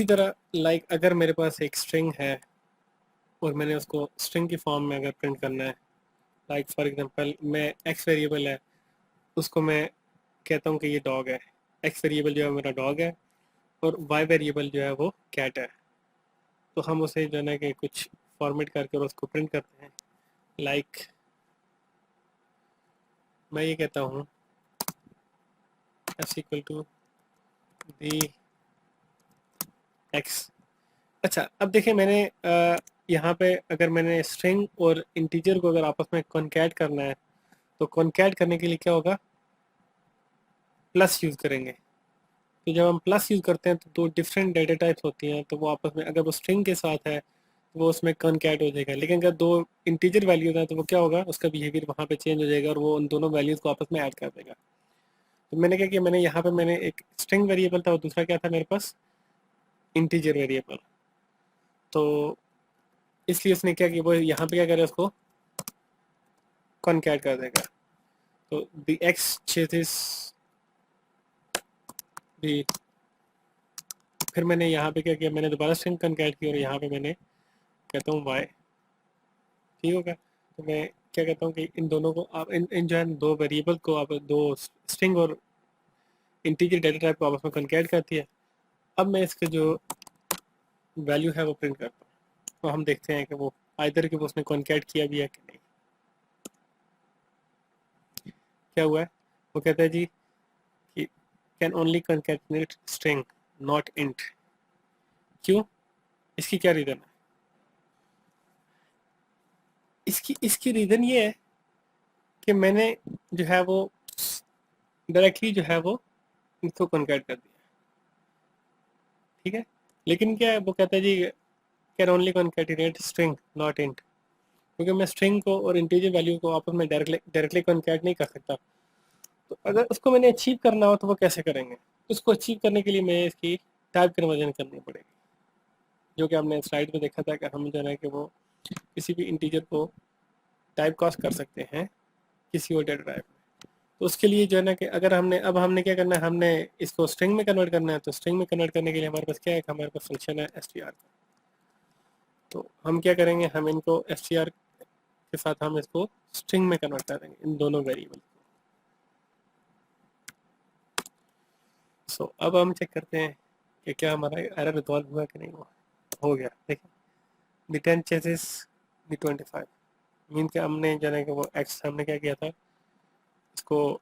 इसी तरह लाइक अगर मेरे पास एक स्ट्रिंग है और मैंने उसको स्ट्रिंग की फॉर्म में अगर प्रिंट करना है, लाइक फॉर एग्जांपल मैं एक्स वेरिएबल है उसको मैं कहता हूँ कि ये डॉग है। एक्स वेरिएबल जो है मेरा डॉग है और वाई वेरिएबल जो है वो कैट है। तो हम उसे जो है ना कि कुछ फॉर्मेट करके और उसको प्रिंट करते हैं। लाइक मैं ये कहता हूँ S equal to the X. अच्छा, अब देखिए मैंने यहाँ पे अगर मैंने स्ट्रिंग और इंटीजर को अगर आपस में कॉन्कैट करना है तो कॉन्कैट करने के लिए क्या होगा, प्लस यूज़ करेंगे। तो जब हम प्लस यूज़ करते हैं तो दो डिफरेंट डेटा टाइप्स होती हैं, तो वो आपस में अगर वो स्ट्रिंग के साथ है तो वो उसमें कॉन्कैट हो जाएगा। लेकिन अगर दो इंटीजर वैल्यूज हैं तो वो क्या होगा, उसका बिहेवियर वहाँ पे चेंज हो जाएगा और वो उन दोनों वैल्यूज़ को आपस में ऐड कर देगा। तो मैंने क्या किया, मैंने यहाँ पे मैंने एक स्ट्रिंग वेरिएबल था और दूसरा क्या था मेरे पास, इंटीजर वेरिएबल। तो इसलिए उसने क्या किया, वो यहाँ पे क्या करे, उसको कॉन्कैट कर देगा। तो द एक्स चेजेस द, फिर मैंने यहाँ पे क्या किया, मैंने दोबारा स्ट्रिंग कॉन्कैट की और यहाँ पे मैंने कहता हूँ वाई। ठीक होगा। तो मैं क्या कहता हूँ कि इन दोनों को आप इन जो है दो वेरिएबल को आप दो स्ट्रिंग और इंटीजर डेटा टाइप को आपस में कॉन्कैट करती है। अब मैं इसके जो वैल्यू है वो प्रिंट करता हूँ, तो हम देखते हैं कि वो आइदर कि वो उसने कॉन्कैट किया भी है कि नहीं। क्या हुआ है, वो कहता है जी कि can only concatenate string not int. क्यों, इसकी क्या रीज़न है? इसकी इसकी रीज़न ये है कि मैंने जो है वो डायरेक्टली जो है वो इसको कॉन्कैट कर दिया। ठीक है, लेकिन क्या है, वो कहता है जी can only concatenate string not int, क्योंकि मैं स्ट्रिंग को और इंटीजर वैल्यू को आपस में डायरेक्टली कॉन्कैट नहीं कर सकता। तो अगर उसको मैंने अचीव करना हो तो वो कैसे करेंगे, उसको अचीव करने के लिए मैं इसकी टाइप कन्वर्जन करनी पड़ेगी, जो कि हमने स्लाइड में देखा था कि हम जो है कि वो किसी भी इंटीजर को टाइप कास्ट कर सकते हैं किसी और डेटा टाइप में। तो उसके लिए जो है ना कि अगर हमने अब हमने क्या करना है, हमने इसको स्ट्रिंग में कन्वर्ट करना है। तो स्ट्रिंग में कन्वर्ट करने के लिए हमारे पास क्या है, हमारे पास फंक्शन है str। तो हम क्या करेंगे, हम इनको str के साथ हम इसको स्ट्रिंग में कन्वर्ट करेंगे, इन दोनों वेरिएबल को। सो अब हम चेक करते हैं कि क्या हमारा एरर रिजॉल्व हुआ कि नहीं हुआ। हो गया, देखिए द 10 चेजेस द 25 मीन के हमने जाना कि वो एक्स हमने क्या किया था, इसको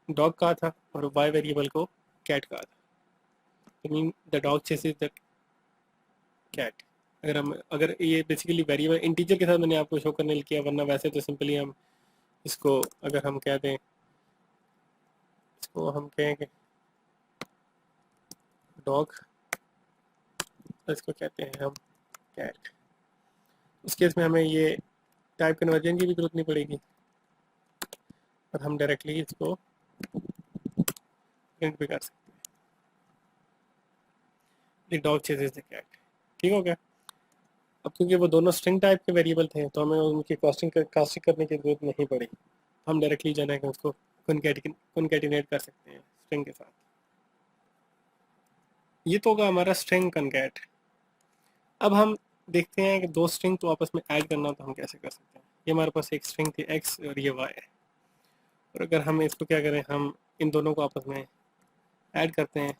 डॉग कहा था और वाई वेरिएबल को कैट कहा था। तो mean the dog chases the cat. अगर ये बेसिकली वेरिएबल इंटीजर के साथ मैंने आपको शो करने किया, वरना वैसे तो सिंपली हम इसको अगर हम कह दें, इसको हम कहें कि डॉग, तो इसको कहते हैं हम कैट। उस केस में हमें ये टाइप कन्वर्जन की भी जरूरत नहीं पड़ेगी और हम डायरेक्टली इसको प्रिंट भी कर सकते हैं, डॉग चेजेस द कैट। ठीक हो गया। अब क्योंकि वो दोनों स्ट्रिंग टाइप के वेरिएबल थे तो हमें उनकी कास्टिंग करने की जरूरत नहीं पड़ी। हम डायरेक्टली जाना है कि उसको कॉन्कैटिनेट कर सकते हैं स्ट्रिंग के साथ। ये तो होगा हमारा स्ट्रिंग कॉन्कैट। अब हम देखते हैं कि दो स्ट्रिंग तो आपस में ऐड करना तो हम कैसे कर सकते हैं। ये हमारे पास एक स्ट्रिंग थी एक्स और ये वाई है, और अगर हम इसको क्या करें, हम इन दोनों को आपस में ऐड करते हैं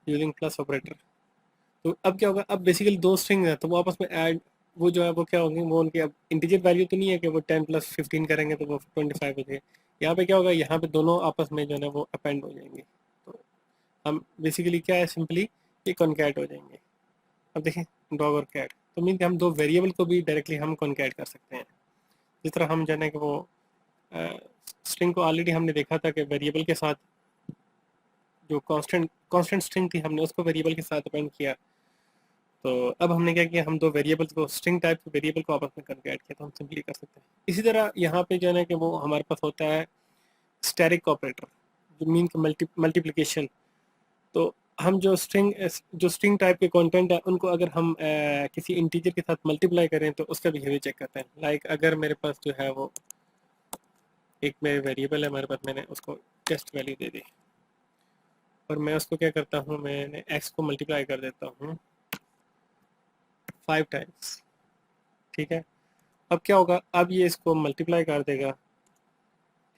यूजिंग प्लस ऑपरेटर। तो अब क्या होगा, अब बेसिकली दो स्ट्रिंग है तो वो आपस में ऐड, वो जो है वो क्या होगी, वो उनकी अब इंटीजर वैल्यू तो नहीं है कि वो 10 + 15 करेंगे तो वो 25 हो जाएगा। यहाँ पे क्या होगा, यहाँ पे दोनों आपस में जो है वो अपेंड हो जाएंगे। तो हम बेसिकली क्या है, सिंपली ये कॉन्कैट हो जाएंगे। अब देखें डॉग और कैट, तो मीन कि हम दो वेरिएबल को भी डायरेक्टली हम कॉन्कैट कर सकते हैं। जिस तरह हम जो है कि वो स्ट्रिंग को ऑलरेडी हमने देखा था कि वेरिएबल के साथ जो कांस्टेंट स्ट्रिंग थी हमने उसको वेरिएबल के साथ अपेंड किया। तो अब हमने क्या किया, हम दो वेरिएबल्स को स्ट्रिंग टाइप के वेरिएबल को आपस में कॉन्कैट किया, तो हम सिंपली कर सकते हैं। इसी तरह यहाँ पे जो है ना कि वो हमारे पास होता है स्टैटिक ऑपरेटर, जो मीन का मल्टीप्लिकेशन। तो हम जो स्ट्रिंग टाइप के कंटेंट है उनको अगर हम किसी इंटीजर के साथ मल्टीप्लाई करें तो उसका बिहेवियर चेक करते हैं। लाइक अगर मेरे पास जो है वो एक मेरे वेरिएबल है, मेरे पास मैंने उसको टेस्ट वैल्यू दे दी और मैं उसको क्या करता हूँ, मैंने x को मल्टीप्लाई कर देता हूँ 5 टाइम्स। ठीक है, अब क्या होगा, अब ये इसको मल्टीप्लाई कर देगा।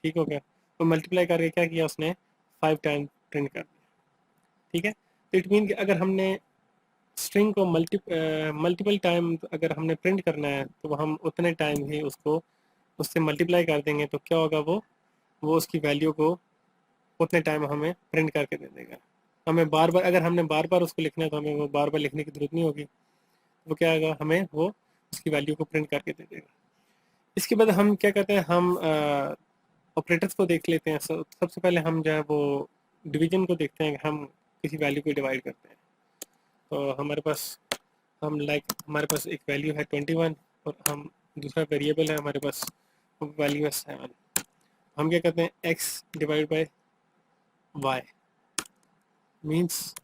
ठीक हो गया, तो मल्टीप्लाई करके क्या किया उसने, 5 टाइम प्रिंट कर दिया। ठीक है, तो इट मीन कि अगर हमने स्ट्रिंग को मल्टीपल टाइम अगर हमने प्रिंट करना है तो हम उतने टाइम ही उसको उससे मल्टीप्लाई कर देंगे, तो क्या होगा, वो उसकी वैल्यू को उतने टाइम हमें प्रिंट करके दे देगा। हमें बार बार, अगर हमने बार बार उसको लिखना है तो हमें वो बार बार लिखने की जरूरत नहीं होगी। वो क्या होगा, हमें वो उसकी वैल्यू को प्रिंट करके दे देगा। इसके बाद हम क्या करते हैं, हम ऑपरेटर्स को देख लेते हैं। सबसे पहले हम जो है वो डिवीजन को देखते हैं कि हम किसी वैल्यू को डिवाइड करते हैं। तो हमारे पास हमारे पास एक वैल्यू है 21 और हम दूसरा वेरिएबल है हमारे पास, वैल्यू है 7। हम क्या करते हैं, x divide by y means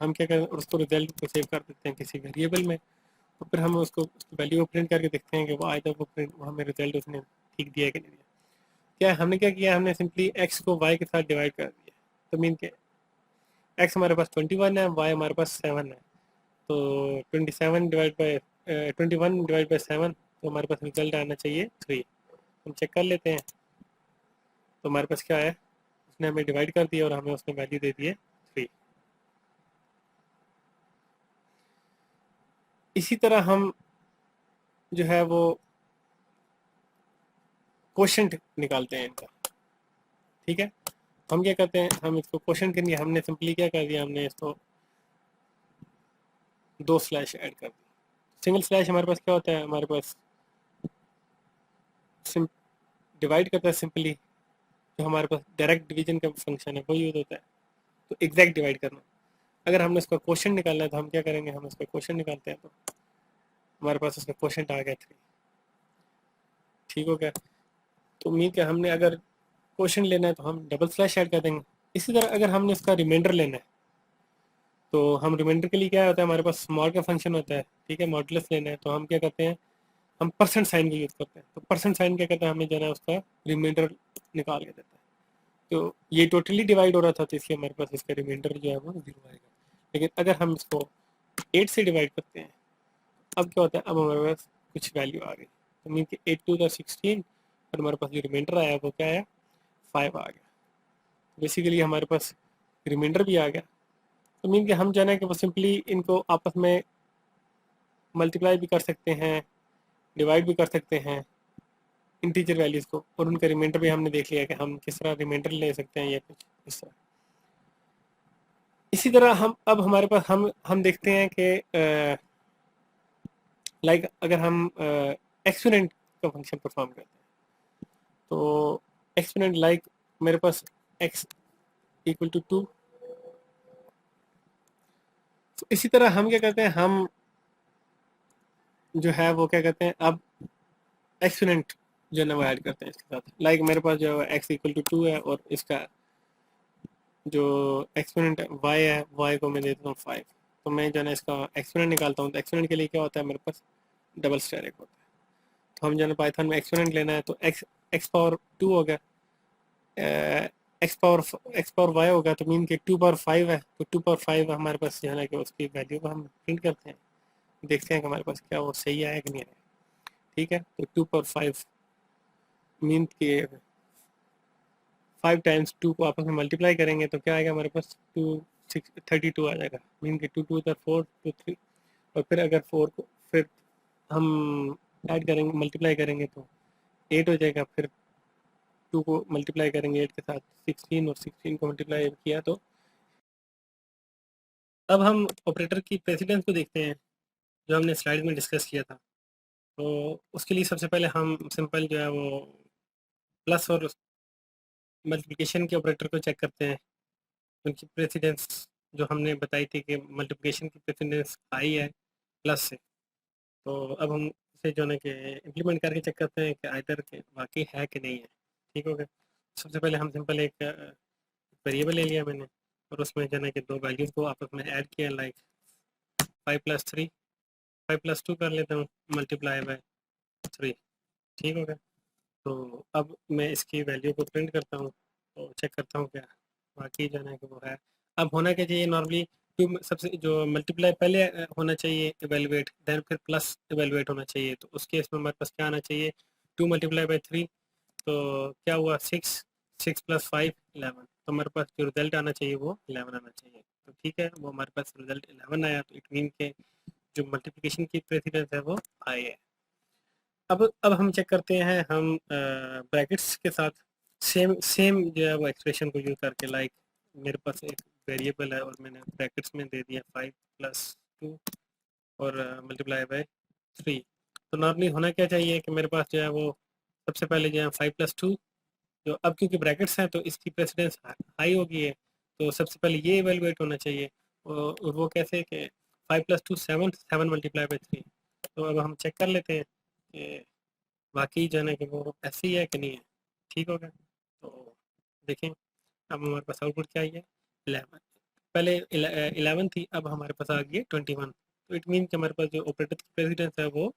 हम क्या करते हैं, उसको रिजल्ट को सेव कर देते हैं किसी वेरिएबल में, और फिर हम उसको उसकी वैल्यू को प्रिंट करके देखते हैं कि वो आया था, वो हमें रिजल्ट उसने ठीक दिया है कि नहीं दिया। क्या हमने क्या किया, हमने सिंपली x को y के साथ डिवाइड कर दिया। तो मीन के x हमारे पास 21 है, y हमारे पास 7 है। तो 21 डिवाइड बाई 7, तो हमारे पास रिजल्ट आना चाहिए 3। हम चेक कर लेते हैं, तो हमारे पास क्या है, उसने हमें डिवाइड कर दिया और हमें उसने वैल्यू दे दी है 3। इसी तरह हम जो है वो क्वोशंट निकालते हैं इनका। ठीक है, हम क्या करते हैं, हम इसको क्वोशंट के लिए हमने सिंपली क्या कर दिया, हमने इसको 2 स्लैश ऐड कर दिया। सिंगल स्लैश हमारे पास क्या होता है, हमारे पास डिवाइड करता है सिंपली, जो हमारे पास डायरेक्ट डिवीजन का फंक्शन है वो यूज होता है, तो एग्जैक्ट डिवाइड करना। अगर हमने इसका क्वेश्चन निकालना है तो हम क्या करेंगे, हम इसका क्वेश्चन निकालते हैं, तो हमारे पास इसका क्वेश्चन आ गया 3। ठीक हो गया, तो उम्मीद है हमने अगर क्वेश्चन लेना है तो हम डबल स्लैश ऐड कर देंगे। इसी तरह अगर हमने इसका रिमाइंडर लेना है तो हम रिमाइंडर के लिए क्या होता है, हमारे पास स्मॉल का फंक्शन होता है। ठीक है, मॉडुलस लेना है तो हम क्या करते हैं, हम परसेंट साइन का यूज़ करते हैं। तो परसेंट साइन क्या करता है, हमें जो है उसका रिमाइंडर निकाल के देता है। तो ये टोटली डिवाइड हो रहा था, तो इसलिए हमारे पास इसका रिमाइंडर जो है वो 0 आएगा। लेकिन अगर हम इसको 8 से डिवाइड करते हैं, अब क्या होता है, अब हमारे पास कुछ वैल्यू आ गई, तो मीन कि 8 टू द 16, और हमारे पास जो रिमाइंडर आया वो क्या है, 5 आ गया। बेसिकली हमारे पास रिमाइंडर भी आ गया। तो मीन कि हम जाना है कि वो सिंपली इनको आपस में मल्टीप्लाई भी कर सकते हैं, डिवाइड भी कर सकते हैं इंटीजर वैल्यूज़ को, और उनका रिमाइंडर भी हमने देख लिया कि हम किस तरह रिमाइंडर ले सकते हैं या कुछ इस तरह। इसी तरह हम अब हमारे पास हम देखते हैं कि लाइक अगर हम एक्सपोनेंट का फंक्शन परफॉर्म करते हैं, तो एक्सपोनेंट लाइक मेरे पास x इक्वल टू 2। तो इसी तरह हम क्या करते हैं, हम जो है वो क्या करते हैं, अब एक्सपोनेंट जो है ना वो ऐड करते हैं इसके साथ। लाइक मेरे पास जो है x इक्वल टू 2 है, और इसका जो एक्सपोनेंट y है, y को मैं देता हूँ 5। तो मैं जो है ना इसका एक्सपोनेंट निकालता हूँ, तो एक्सपोनेंट के लिए क्या होता है, मेरे पास डबल स्टेरिक होता है। तो हम जो है ना पाइथन में एक्सपोनेंट लेना है, तो x पावर 2 हो गया, एक्स पावर वाई होगा, तो मीन के 2 पावर 5 है। तो 2 पावर 5 हमारे पास जो है ना कि उसकी वैल्यू को हम प्रिंट करते हैं, देखते हैं कि हमारे पास क्या वो सही आया कि नहीं आया। ठीक है, तो 2 पावर 5 मीन के 5 टाइम्स 2 को आपस में मल्टीप्लाई करेंगे तो क्या आएगा, हमारे पास 32 आ जाएगा। मीन के 2 2 4 2 3, और फिर अगर 4 को फिर हम ऐड करेंगे, मल्टीप्लाई करेंगे तो 8 हो जाएगा। फिर 2 को मल्टीप्लाई करेंगे 8 के साथ 16, और 16 को मल्टीप्लाई किया तो। अब हम ऑपरेटर की प्रेसिडेंस को देखते हैं, जो हमने स्लाइड में डिस्कस किया था। तो उसके लिए सबसे पहले हम सिंपल जो है वो प्लस और मल्टीप्लिकेशन के ऑपरेटर को चेक करते हैं, उनकी प्रेसिडेंस जो हमने बताई थी कि मल्टीप्लिकेशन की प्रेसिडेंस हाई है प्लस से। तो अब हम इसे जो है कि इम्प्लीमेंट करके चेक करते हैं कि आइदर के वाकई है कि नहीं है। ठीक हो गया, सबसे पहले हम सिंपल एक वेरिएबल ले लिया मैंने, और उसमें जो है कि दो वैल्यूज़ को आपस में ऐड किया, लाइक 5 + 3, 5 + 2 कर लेता हूँ, मल्टीप्लाई बाय 3। ठीक हो गया, तो अब मैं इसकी वैल्यू को प्रिंट करता हूँ, तो चेक करता हूँ क्या वाकई जो है कि वो है। अब होना क्या चाहिए नॉर्मली, टू सबसे जो मल्टीप्लाई पहले होना चाहिए इवेलुएट, देन फिर प्लस इवेलुएट होना चाहिए। तो उस केस में हमारे पास क्या आना चाहिए, 2 × 3, तो क्या हुआ 6, 6 + 5 11, तो हमारे पास जो रिजल्ट आना चाहिए वो 11 आना चाहिए। तो ठीक है, वो हमारे पास रिजल्ट 11 आया, तो इट मीन के जो मल्टीप्लिकेशन की प्रेसिडेंस है वो आई है। अब हम चेक करते हैं, हम ब्रैकेट्स के साथ सेम सेम जो है वो एक्सप्रेशन को यूज करके, लाइक मेरे पास एक वेरिएबल है और मैंने ब्रैकेट्स में दे दिया 5 + 2 और मल्टीप्लाई बाय 3। तो नॉर्मली होना क्या चाहिए कि मेरे पास जो है वो सबसे पहले जो है 5 + 2, जो अब क्योंकि ब्रैकेट्स हैं तो इसकी प्रेसिडेंस हाई हो गई है, तो सबसे पहले ये इवेलुएट होना चाहिए। और वो कैसे कि 5 + 2 7, 7 × 3। तो अब हम चेक कर लेते हैं कि वाकई जो है ना कि वो ऐसे ही है कि नहीं है। ठीक हो गया, तो देखें अब हमारे पास आउटपुट क्या आई है, 11। पहले 11 थी, अब हमारे पास आ गई है 21। तो इट मीन कि हमारे पास जो ऑपरेटर की प्रेसिडेंस है वो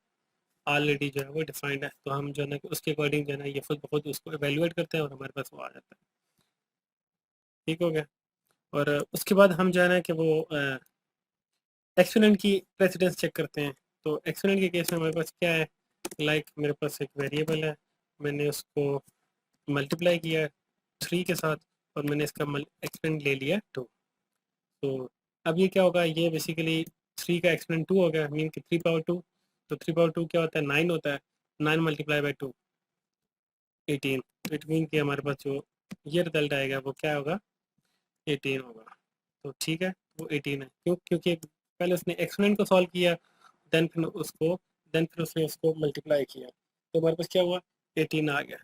ऑलरेडी जो है वो डिफाइंड है। तो हम जो है ना कि उसके अकॉर्डिंग जो है ना ये खुद ब खुद उसको एवेल्युएट करते हैं और हमारे पास वो आ जाता है। ठीक हो गया। और उसके बाद हम जो है ना कि वो एक्सपोनेंट की प्रेसिडेंस चेक करते हैं। तो एक्सपोनेंट के केस में हमारे पास क्या है, लाइक मेरे पास एक वेरिएबल है, मैंने उसको मल्टीप्लाई किया 3 के साथ और मैंने इसका एक्सपोनेंट ले लिया 2। तो अब ये क्या होगा, ये बेसिकली 3 का एक्सपोनेंट 2 हो गया, मीन कि 3 × 2। तो 3 × 2 क्या होता है, 9 होता है। 9 × 2 18। तो इट मीन कि हमारे पास जो ये रिजल्ट आएगा वो क्या होगा, 18 होगा। तो ठीक है, वो 18 है, क्योंकि पहले उसने एक्सपोनेंट को सॉल्व किया, देन फिर उसने उसको मल्टीप्लाई किया, तो हमारे पास क्या हुआ, 18 आ गया।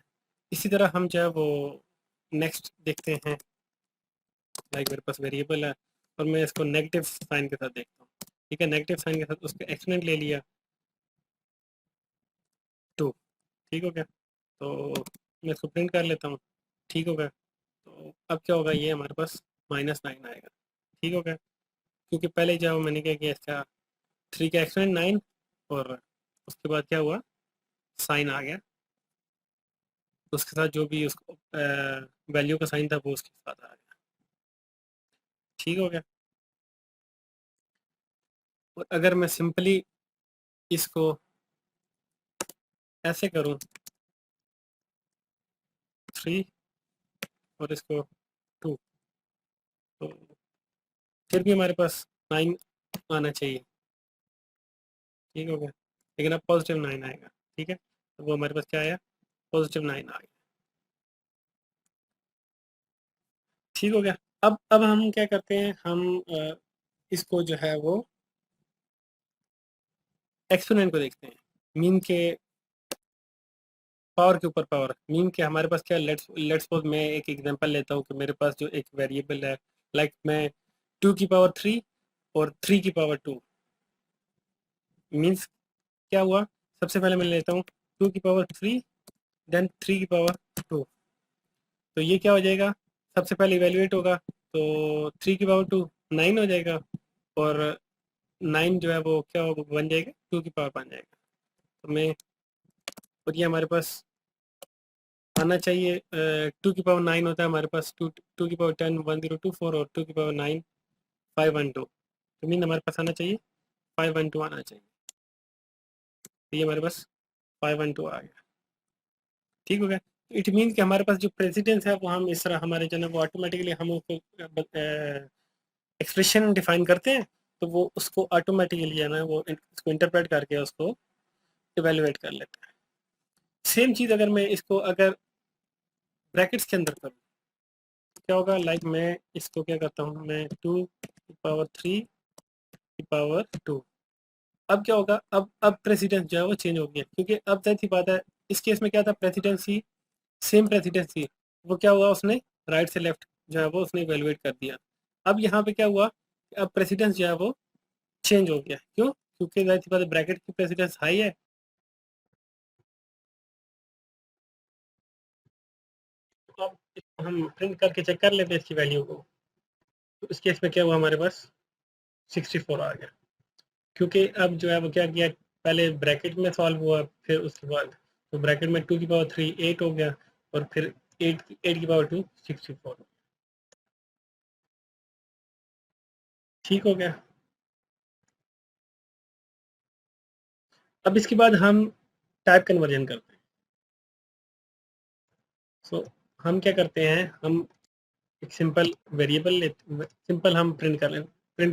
इसी तरह हम जो है वो नेक्स्ट देखते हैं, लाइक मेरे पास वेरिएबल है और मैं इसको नेगेटिव साइन के साथ देखता हूँ। ठीक है, नेगेटिव साइन के साथ उसका एक्सपोनेंट ले लिया 2। ठीक हो गया, तो मैं इसको प्रिंट कर लेता हूँ। ठीक हो गया, तो अब क्या होगा, ये हमारे पास -9 आएगा। ठीक हो गया, क्योंकि पहले जब मैंने क्या किया, इसका 3 का एक्सपोनेंट 9 और उसके बाद क्या हुआ, साइन आ गया, उसके साथ जो भी उसको वैल्यू का साइन था वो उसके साथ आ गया। ठीक हो गया, और अगर मैं सिंपली इसको ऐसे करूँ 3 और इसको 2, तो फिर भी हमारे पास 9 आना चाहिए। ठीक हो गया, लेकिन अब +9 आएगा। ठीक है, तो वो हमारे पास क्या आया, +9 आ गया। ठीक हो गया, अब हम क्या करते हैं, हम इसको जो है वो एक्सपोनेंट को देखते हैं, मीन के पावर के ऊपर पावर। मीन के हमारे पास क्या, लेट्स लेट्स सपोज मैं एक एग्जांपल लेता हूँ कि मेरे पास जो एक वेरिएबल है, लाइक मैं 2 की पावर 3 और 3 की पावर 2, मीन्स क्या हुआ, सबसे पहले मैं लेता हूँ 2 की पावर 3, देन 3 की पावर 2। तो ये क्या हो जाएगा, सबसे पहले इवेल्युएट होगा, तो 3 की पावर 2 9 हो जाएगा, और 9 जो है वो क्या होगा, बन जाएगा 2 की पावर बन जाएगा। तो मैं, और ये हमारे पास आना चाहिए 2 की पावर 9 होता है हमारे पास, 2 की पावर 10 1024, और 2 की पावर 9 512। तो मीन हमारे पास आना चाहिए 512 आना चाहिए। तो ये हमारे पास 512 आ गया। ठीक हो गया, इट मीन कि हमारे पास जो प्रेसिडेंस है वो हम इस तरह हमारे जो है वो ऑटोमेटिकली हम उसको एक्सप्रेशन डिफाइन करते हैं, तो वो उसको ऑटोमेटिकली है ना वो इसको इंटरप्रेट करके उसको इवेलुएट कर लेते हैं। सेम चीज़ अगर मैं इसको अगर ब्रैकेट्स के अंदर करूँ, क्या होगा, लाइक मैं इसको क्या करता हूँ, मैं 2 की पावर 3 की पावर 2। अब क्या होगा, अब प्रेसिडेंस जो है वो चेंज हो गया, क्योंकि अब जाहिर सी बात है, इस केस में क्या था, प्रेसिडेंसी सेम प्रेसिडेंसी, वो क्या हुआ, उसने राइट से लेफ्ट जो है वो उसने इवेलुएट कर दिया। अब यहाँ पे क्या हुआ, अब प्रेसिडेंस जो है वो चेंज हो गया, क्यों, क्योंकि जाहिर सी बात है ब्रैकेट की प्रेसिडेंस हाई है। तो अब इसको हम प्रिंट करके चेक कर लेते हैं इसकी वैल्यू को। तो इस केस में क्या हुआ, हमारे पास 64 आ गया, क्योंकि अब जो है वो क्या किया, पहले ब्रैकेट में सॉल्व हुआ, फिर उसके बाद तो ब्रैकेट में 2 की पावर 3 8 हो गया, और फिर 8 की पावर 2 64। ठीक हो गया। अब इसके बाद हम टाइप कन्वर्जन करते हैं। सो हम क्या करते हैं, हम एक सिंपल वेरिएबल सिंपल हम प्रिंट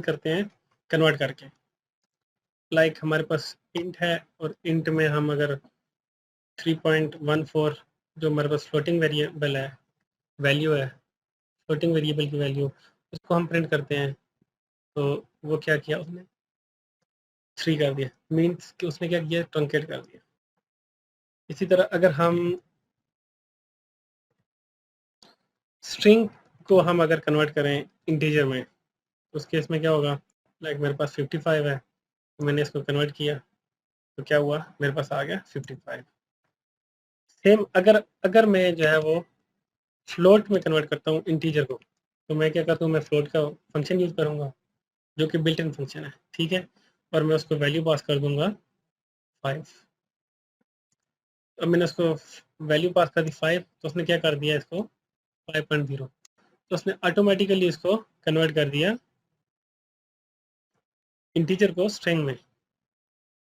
करते हैं कन्वर्ट करके। लाइक हमारे पास इंट है और इंट में हम अगर 3.14 जो हमारे पास फ्लोटिंग वेरिएबल है, वैल्यू है, फ्लोटिंग वेरिएबल की वैल्यू, उसको हम प्रिंट करते हैं। तो वो क्या किया उसने, 3 कर दिया, मीन्स कि उसने क्या किया, ट्रंकेट कर दिया। इसी तरह अगर हम स्ट्रिंग को हम अगर कन्वर्ट करें इंटीजर में, तो उस केस में क्या होगा, लाइक मेरे पास 55 है, तो मैंने इसको कन्वर्ट किया तो क्या हुआ, मेरे पास आ गया 55। सेम अगर अगर मैं जो है वो फ्लोट में कन्वर्ट करता हूँ इंटीजर को, तो मैं क्या करता हूँ, मैं फ्लोट का फंक्शन यूज़ करूँगा जो कि बिल्ट इन फंक्शन है, ठीक है, और मैं उसको वैल्यू पास कर दूंगा 5। अब मैंने उसको वैल्यू पास कर दी 5, तो उसने क्या कर दिया इसको 5.0, तो उसने ऑटोमेटिकली इसको कन्वर्ट कर दिया इंटीजर को स्ट्रिंग में।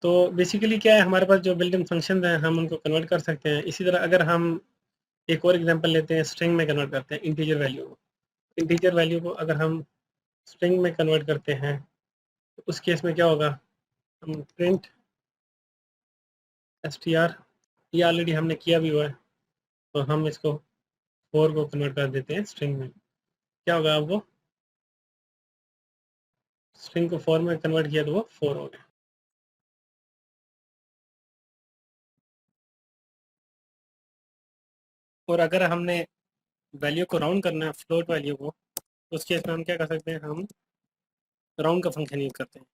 तो बेसिकली क्या है, हमारे पास जो बिल्ट इन फंक्शन हैं हम उनको कन्वर्ट कर सकते हैं। इसी तरह अगर हम एक और एग्जांपल लेते हैं, स्ट्रिंग में कन्वर्ट करते हैं इंटीजर वैल्यू को। इंटीजर वैल्यू को अगर हम स्ट्रिंग में कन्वर्ट करते हैं तो उस केस में क्या होगा, हम प्रिंट str, ये ऑलरेडी हमने किया भी हुआ है, तो हम इसको 4 को कन्वर्ट कर देते हैं स्ट्रिंग में। क्या होगा, अब वो स्ट्रिंग को 4 में कन्वर्ट किया तो वो 4 हो गया। और अगर हमने वैल्यू को राउंड करना है, फ्लोट वैल्यू को, तो उस केस में हम क्या कर सकते हैं, हम राउंड का फंक्शन यूज करते हैं,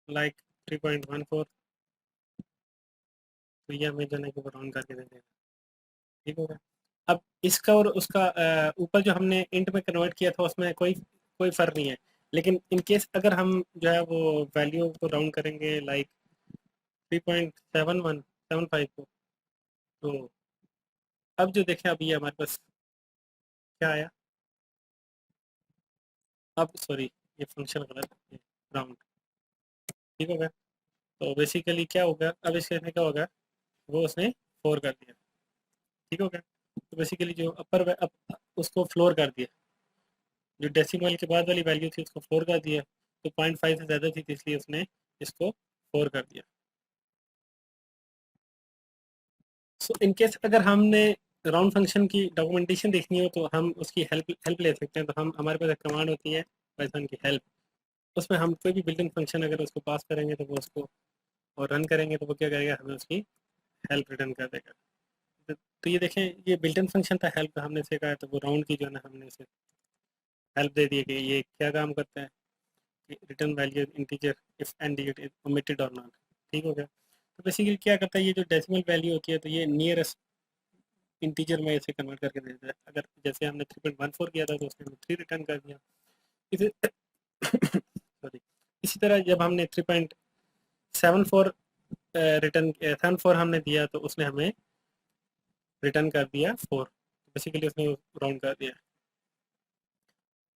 लाइक 3.14, तो ये हमें जो है वो राउंड करके दे देगा। ठीक होगा। अब इसका और उसका ऊपर जो हमने इंट में कन्वर्ट किया था उसमें कोई कोई फर्क नहीं है, लेकिन इन केस अगर हम जो है वो वैल्यू को राउंड करेंगे लाइक 3.7175 को, तो अब जो देखें, अब ये हमारे पास क्या आया, अब सॉरी ये फंक्शन गलत है, राउंड। ठीक हो गया। तो बेसिकली क्या होगा, अब इस केस में क्या होगा, वो उसने 4 कर दिया। ठीक हो गया। तो बेसिकली जो अपर उसको फ्लोर कर दिया, जो डेसिमल के बाद वाली वैल्यू थी उसको 4 कर दिया, तो 0.5 से ज़्यादा थी, तो इसलिए उसने इसको 4 कर दिया। सो इन केस अगर हमने राउंड फंक्शन की डॉक्यूमेंटेशन देखनी हो तो हम उसकी हेल्प ले सकते हैं। तो हम हमारे पास एक कमांड होती है पाइथन की हेल्प, उसमें हम कोई भी बिल्ट इन फंक्शन अगर उसको पास करेंगे तो वो उसको और रन करेंगे तो वो क्या करेगा, हमें उसकी हेल्प रिटर्न कर देगा। तो ये देखें, ये बिल्ट इन फंक्शन था हेल्प, हमने सीखा है, तो वो राउंड की जो है ना हमने इसे हेल्प दे दी है कि ये क्या काम करता है, कि return value integer if and digit is omitted और नॉट। ठीक हो गया। तो बेसिकली क्या करता है, ये जो डेसिमल वैल्यू होती है तो ये नियरेस्ट इंटीजर में इसे कन्वर्ट करके दे देता है। अगर जैसे हमने 3.14 किया था तो उसने 3 रिटर्न कर दिया। इसी सॉरी, इसी तरह जब हमने 3.74 रिटर्न 74 हमने दिया तो उसने हमें रिटर्न कर दिया 4। बेसिकली उसने राउंड कर दिया।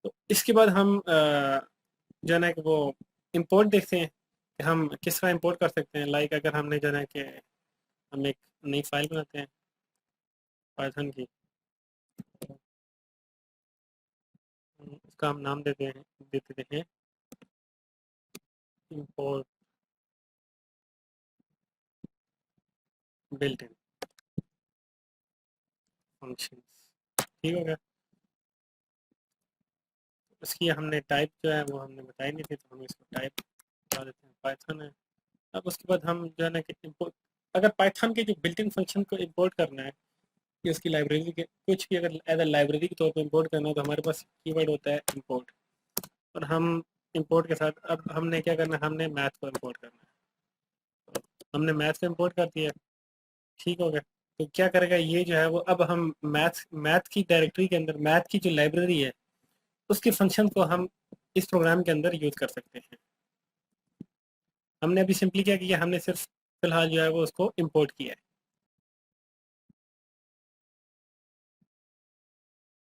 तो इसके बाद हम जो है ना कि वो इंपोर्ट देखते हैं कि हम किस तरह इंपोर्ट कर सकते हैं। लाइक अगर हमने जो है ना कि हम एक नई फाइल बनाते हैं पाइथन की, उसका हम नाम देते हैं इंपोर्ट बिल्ट इन फंक्शन। ठीक हो गया। उसकी हमने टाइप जो है वो हमने बताई नहीं थी, तो हम इसको टाइप बता देते हैं, पाइथन है। अब उसके बाद हम जो है ना कि इंपोर्ट, अगर पाइथन के जो बिल्ट इन फंक्शन को इंपोर्ट करना है कि उसकी लाइब्रेरी के कुछ भी अगर एज अ लाइब्रेरी के तौर पर इंपोर्ट करना है, तो हमारे पास कीवर्ड होता है इंपोर्ट। और हम इंपोर्ट के साथ अब हमने क्या करना है, हमने मैथ को इंपोर्ट करना है। तो हमने मैथ को इंपोर्ट कर दिया। ठीक हो गया। तो क्या करेगा ये जो है वो, अब हम मैथ की डायरेक्टरी के अंदर मैथ की जो लाइब्रेरी है उसके फंक्शन को हम इस प्रोग्राम के अंदर यूज कर सकते हैं। हमने अभी सिंपली क्या किया, हमने सिर्फ फिलहाल जो है वो उसको इंपोर्ट किया है।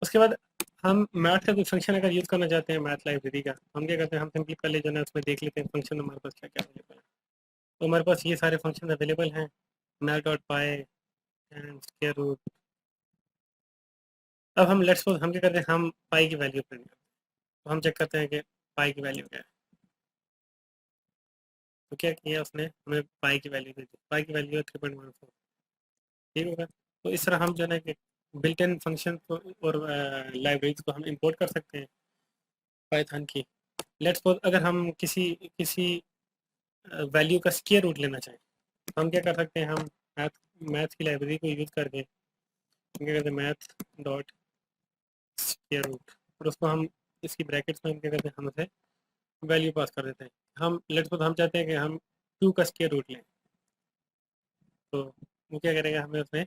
उसके बाद हम मैथ का कोई फंक्शन अगर यूज़ करना चाहते हैं मैथ लाइब्रेरी का, हम क्या करते हैं, हम सिंपली पहले जो है उसमें देख लेते हैं फंक्शन हमारे पास क्या क्या अवेलेबल है। तो हमारे पास ये सारे फंक्शन अवेलेबल हैं, math dot pi and square root. अब हम लेट्स सपोज हम क्या करते हैं, हम पाई की वैल्यू प्रिंट करते हैं। तो हम चेक करते हैं कि पाई की वैल्यू क्या है। तो क्या किया उसने, हमें पाई की वैल्यू दे दी, पाई की वैल्यू है 3.14। ठीक होगा। तो इस तरह हम जो है ना कि बिल्ट इन फंक्शन को और लाइब्रेरीज को हम इंपोर्ट कर सकते हैं पाइथन की। लेट्स सपोज अगर हम किसी किसी वैल्यू का स्क्वायर रूट लेना चाहें, तो हम क्या कर सकते हैं, हम मैथ मैथ की लाइब्रेरी को यूज़ करके हम क्या करते हैं, मैथ डॉट स्क्वायर रूट, और उसको हम इसकी ब्रैकेट्स में हम क्या करते हैं, हम उसे वैल्यू पास कर देते हैं। हम लेट्स सपोज हम चाहते हैं कि हम 2 का स्क्वायर रूट लें, तो वो क्या करेगा, हमें उसने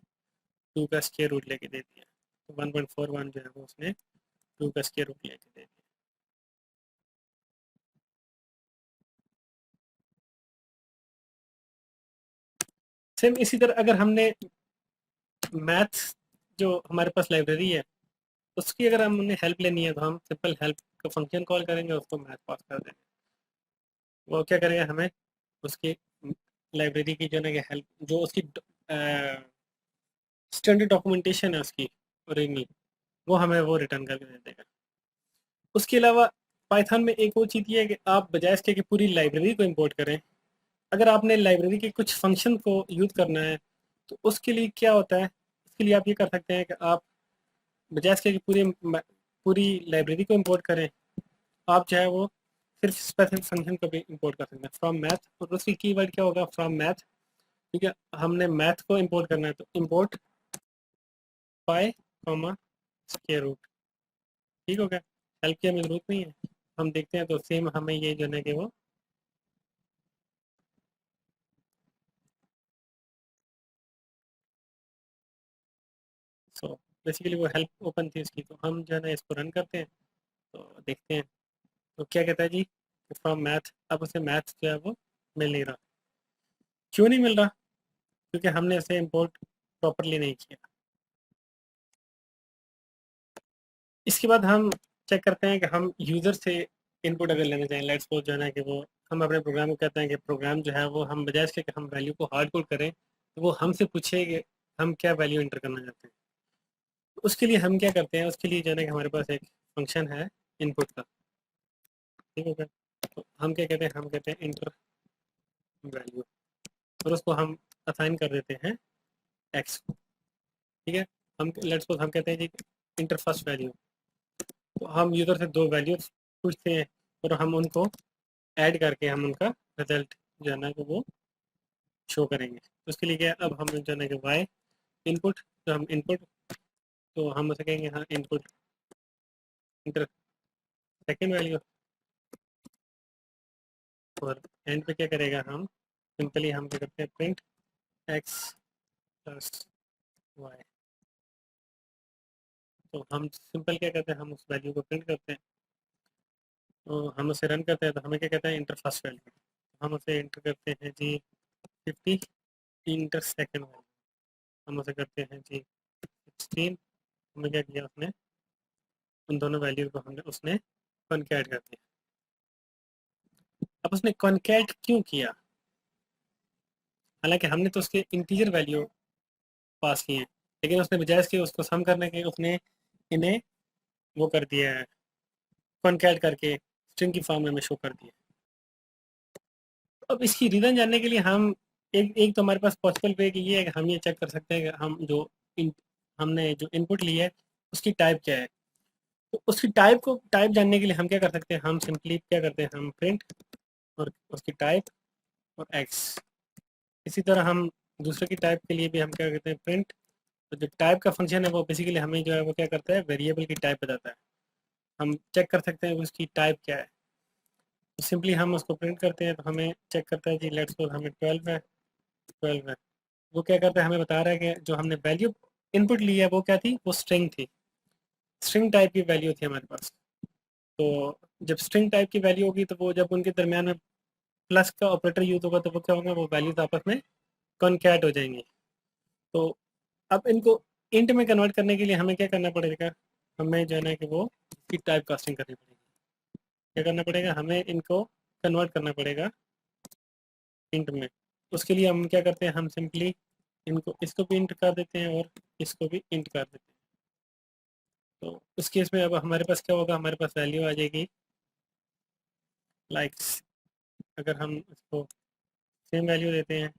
2 का स्क्वायर रूट लेके दे दिया। तो 1.41 जो है वो उसने 2 का स्क्वायर रूट लेके दे दिया। सेम इसी तरह अगर हमने मैथ्स जो हमारे पास लाइब्रेरी है उसकी अगर हमने हेल्प लेनी है, तो हम सिंपल हेल्प का फंक्शन कॉल करेंगे, उसको मैथ पास कर देंगे। वो क्या करेगा, हमें उसकी लाइब्रेरी की जो है ना कि हेल्प, जो उसकी स्टैंडर्ड डॉक्यूमेंटेशन है उसकी ओरिजिनल, वो हमें वो रिटर्न करके दे देगा। उसके अलावा पाइथन में एक और चीज़ ये है कि आप बजाय इसके कि पूरी लाइब्रेरी को इंपोर्ट करें, अगर आपने लाइब्रेरी के कुछ फंक्शन को यूज़ करना है, तो उसके लिए क्या होता है, उसके लिए आप ये कर सकते हैं कि आप बजाय इसके कि पूरी लाइब्रेरी को इंपोर्ट करें, आप जो है वो सिर्फ स्पेसिफिक फंक्शन को भी इंपोर्ट कर सकते हैं फ्रॉम मैथ, और उसकी कीवर्ड क्या होगा, फ्रॉम मैथ। ठीक है, हमने मैथ को इंपोर्ट करना है तो इंपोर्ट पाई कॉमा स्क्वायर रूट। ठीक हो गया, हेल्प की हमें जरूरत नहीं है। हम देखते हैं तो सेम हमें ये जो है कि वो सो बेसिकली वो हेल्प ओपन थी उसकी, तो हम जो है ना इसको रन करते हैं तो देखते हैं। तो क्या कहता है जी, फ्रॉम मैथ, अब उसे मैथ जो है वो मिल नहीं रहा। क्यों नहीं मिल रहा, क्योंकि हमने इसे इंपोर्ट प्रॉपरली नहीं किया। इसके बाद हम चेक करते हैं कि हम यूज़र से इनपुट अगर लेना चाहें, लेट्स सपोज जो है ना कि वो हम अपने प्रोग्राम को कहते हैं कि प्रोग्राम जो है वो हम बजाय इसके कि हम वैल्यू को हार्ड कोड करें, तो वो हमसे पूछे कि हम क्या वैल्यू एंटर करना चाहते हैं। तो उसके लिए हम क्या करते हैं, उसके लिए जो है ना कि हमारे पास एक फंक्शन है इनपुट का। ठीक है, तो हम क्या कहते हैं, हम कहते हैं इंटर वैल्यू, और उसको हम असाइन कर देते हैं एक्स को। ठीक है, हम लेट्स सपोज हम कहते हैं जी इंटर फर्स्ट वैल्यू, तो हम यूज़र से दो वैल्यूज पूछते हैं और हम उनको ऐड करके हम उनका रिजल्ट जो है ना कि वो शो करेंगे। तो उसके लिए क्या है, अब हम जो है ना कि वाई इनपुट, तो हम इनपुट, तो हम उसे कहेंगे हाँ इनपुट इंटर सेकेंड वैल्यू, और एंड पे क्या करेगा, हम सिंपली हम क्या करते हैं, प्रिंट एक्स प्लस वाई। तो हम सिंपल क्या करते हैं, हम उस वैल्यू को प्रिंट करते हैं, तो हम उसे रन करते हैं, तो हमें क्या कहता है इंटर फर्स्ट वैल्यू, हम उसे इंटर करते हैं जी 50, इंटर सेकेंड वैल्यू हम उसे करते हैं जी 16। हमें क्या किया उसने, उन दोनों वैल्यू को हमने उसने कॉन्कैट कर दिया। अब उसने कॉन्कैट क्यों किया, हालांकि हमने तो उसके इंटीजर वैल्यू पास किए हैं, लेकिन उसने बजाय इसके उसको सम करने के उसने इन्हें वो कर दिया है, कॉन्कैट करके स्ट्रिंग की फॉर्म में हमें शो कर दिया। अब इसकी रीज़न जानने के लिए हम एक तो हमारे पास पॉसिबल वे ये है कि हम ये चेक कर सकते हैं कि हम जो हमने जो इनपुट लिया है उसकी टाइप क्या है। तो उसकी टाइप जानने के लिए हम क्या कर सकते हैं, हम सिंपली क्या करते हैं, हम प्रिंट और उसकी टाइप और एक्स। इसी तरह हम दूसरे की टाइप के लिए भी हम क्या करते हैं, प्रिंट। तो जो टाइप का फंक्शन है वो बेसिकली हमें जो है वो क्या करता है, वेरिएबल की टाइप बताता है। हम चेक कर सकते हैं कि उसकी टाइप क्या है, तो सिंपली हम उसको प्रिंट करते हैं, तो हमें चेक करता है जी लेट्स सपोज हमें 12 है, 12 है। वो क्या करता है, हमें बता रहा है कि जो हमने वैल्यू इनपुट ली है वो क्या थी, वो स्ट्रिंग थी, स्ट्रिंग टाइप की वैल्यू थी हमारे पास। तो जब स्ट्रिंग टाइप की वैल्यू होगी तो वो जब उनके दरमियान में प्लस का ऑपरेटर यूज होगा तो वो क्या होगा, वो वैल्यूज आपस में कॉन्कैट हो जाएंगी। तो अब इनको इंट में कन्वर्ट करने के लिए हमें क्या करना पड़ेगा, हमें जो है ना कि वो इसकी टाइप कास्टिंग करनी पड़ेगी। क्या करना पड़ेगा, हमें इनको कन्वर्ट करना पड़ेगा इंट में। उसके लिए हम क्या करते हैं, हम सिंपली इनको इसको भी इंट कर देते हैं और इसको भी इंट कर देते हैं। तो उस केस में अब हमारे पास क्या होगा, हमारे पास वैल्यू आ जाएगी लाइक्स। अगर हम इसको सेम वैल्यू देते हैं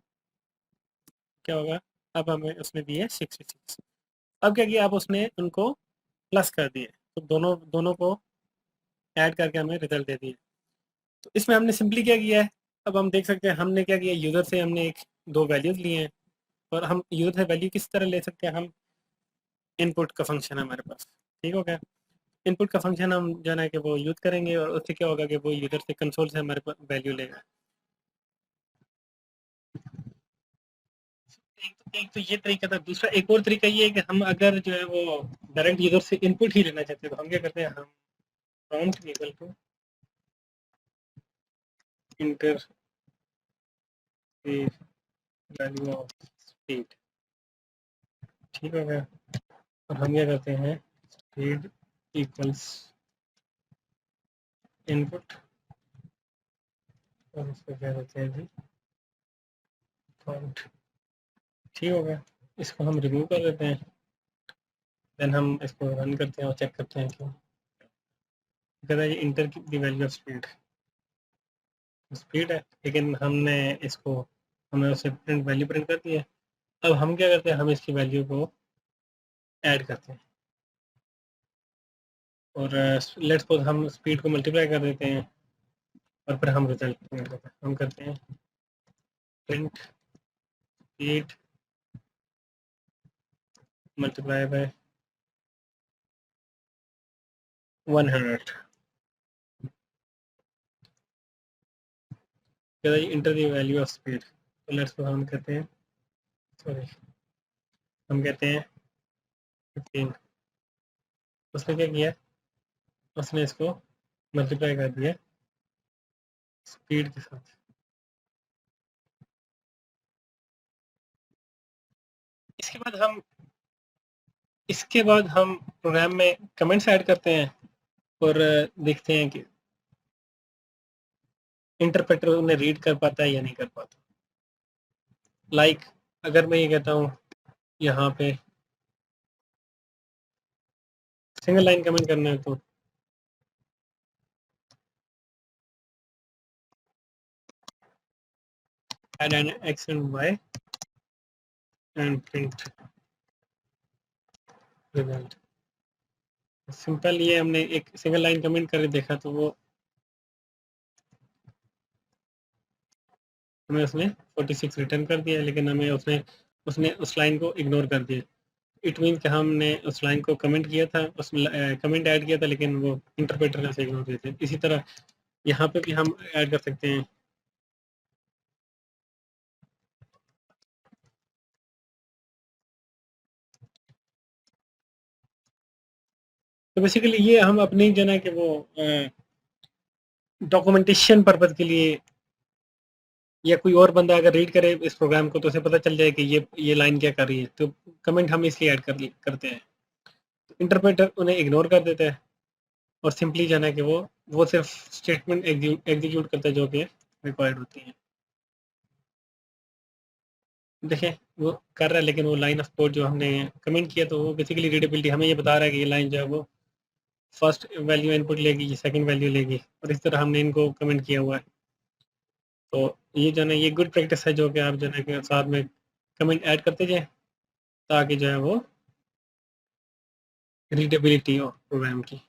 क्या होगा, अब हमें उसने दी है 66। अब क्या किया, अब उसने उनको प्लस कर दिए, तो दोनों दोनों को ऐड करके हमें रिजल्ट दे दिए। तो इसमें हमने सिंपली क्या किया है, अब हम देख सकते हैं हमने क्या किया, यूज़र से हमने एक दो वैल्यूज़ लिए हैं। और हम यूज़र से वैल्यू किस तरह ले सकते हैं, हम इनपुट का फंक्शन है हमारे पास, ठीक हो गया। इनपुट का फंक्शन हम जो है कि वो यूज़ करेंगे और उससे क्या होगा कि वो यूज़र से कंसोल से हमारे पास वैल्यू लेगा। एक तो ये तरीका था। दूसरा एक और तरीका ये है कि हम अगर जो है वो डायरेक्ट यूज़र से इनपुट ही लेना चाहते हैं तो हम क्या करते हैं, हम prompt equal to enter value of speed, ठीक हो गया। और हम क्या करते हैं, स्पीड इक्वल्स इनपुट, और इसको क्या करते हैं जी प्रॉम्प्ट, ठीक हो गया। इसको हम रिमूव कर देते हैं, देन हम इसको रन करते हैं और चेक करते हैं क्यों कहता है ये enter the value of speed. Speed है लेकिन हमने इसको हमें उसे प्रिंट वैल्यू प्रिंट कर दी है। अब हम क्या करते हैं, हम इसकी वैल्यू को ऐड करते हैं और लेट्स सपोज हम स्पीड को मल्टीप्लाई कर देते हैं और फिर हम रिजल्ट प्रिंट करते हैं। हम करते हैं प्रिंट स्पीड मल्टीप्लाई बाय 100, कहता है enter the value of speed. तो लेट्स सपोज हम कहते हैं, सॉरी हम कहते हैं 15। उसने क्या किया, उसने इसको मल्टीप्लाई कर दिया स्पीड के साथ। इसके बाद हम प्रोग्राम में कमेंट्स ऐड करते हैं और देखते हैं कि इंटरप्रेटर उन्हें रीड कर पाता है या नहीं कर पाता। लाइक अगर मैं ये कहता हूँ यहाँ पे सिंगल लाइन कमेंट करना है तो add an x and y and print result। Simple, ये हमने एक सिंगल लाइन कमेंट कर देखा तो वो हमें उसने 46 रिटर्न कर दिया, लेकिन हमें उसने उसने उस लाइन को इग्नोर कर दिया। इट मीन कि हमने उस लाइन को कमेंट किया था, उसमें कमेंट ऐड किया था, लेकिन वो इंटरप्रेटर ने उसे इग्नोर किया था। इसी तरह यहाँ पे भी हम ऐड कर सकते हैं। तो बेसिकली ये हम अपनी जो है कि वो डॉक्यूमेंटेशन पर्पज के लिए, या कोई और बंदा अगर रीड करे इस प्रोग्राम को तो उसे पता चल जाए कि ये लाइन क्या कर रही है, तो कमेंट हम इसलिए ऐड करते हैं। इंटरप्रेटर उन्हें इग्नोर कर देता है और सिंपली जो है कि वो सिर्फ स्टेटमेंट एग्जीक्यूट करता है जो कि रिक्वायर्ड होती है। देखें वो कर रहा है, लेकिन वो लाइन ऑफ कोड जो हमने कमेंट किया तो वो बेसिकली रीडेबिलिटी हमें ये बता रहा है कि ये लाइन जो है वो फर्स्ट वैल्यू इनपुट लेगी, ये सेकंड वैल्यू लेगी, और इस तरह हमने इनको कमेंट किया हुआ है। तो ये जो है ये गुड प्रैक्टिस है जो कि आप जो है कि साथ में कमेंट ऐड करते जाएं ताकि जो है वो रीडेबिलिटी हो प्रोग्राम की।